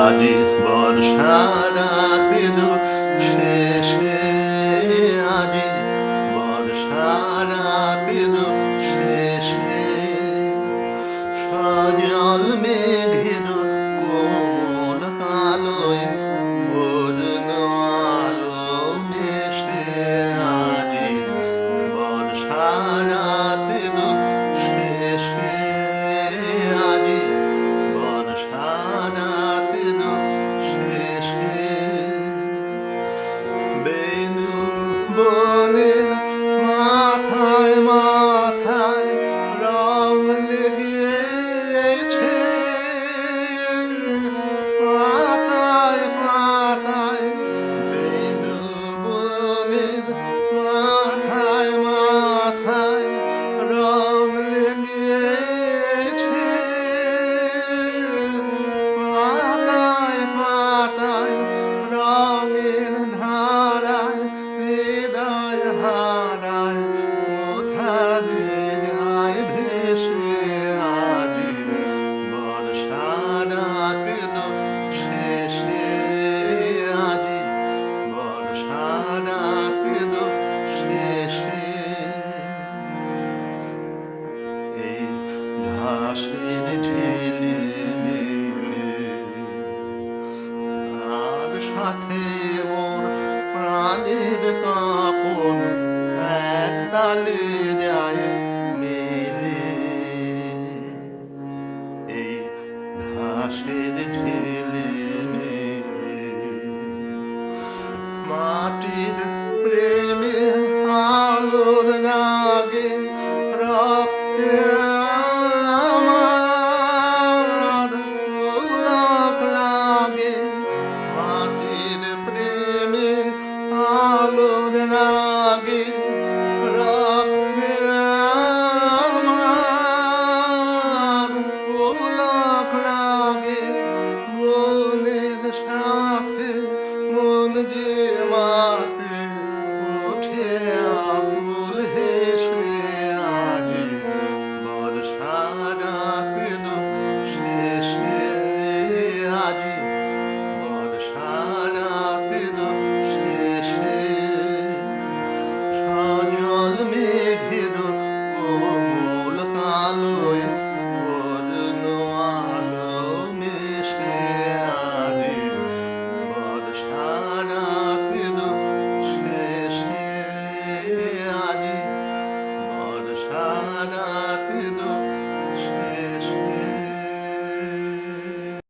আজি বর্ষা রাতের শেষে, আজি বর্ষা রাতের শেষে, সজল মেঘের কোমল কালোয় বরুণ আলো মেশে, আজি বর্ষা রাতের শেষে, আজি বর্ষা রাতের শেষে। বেনু বনের মাথায় মাথায় রং লেগেছে, পাতায় পাতায় বেনু বনের মাথায় মাথায় রং লেগেছে, পাতায় পাতায় রঙের ধারায় হৃদয় হারায় কোথায় যায় ভেসে, আজি বর্ষা রাতের শেষে, আজি বর্ষা রাতের শেষে। এই ঘাসের ঝিলিমিলি আর সাথে মোর প্রাণের কাপন এক তালে যায় মিলে, এই ঘাসের ঝিলিমিলি মাটির প্রেমে আলোর রাগে রক্তে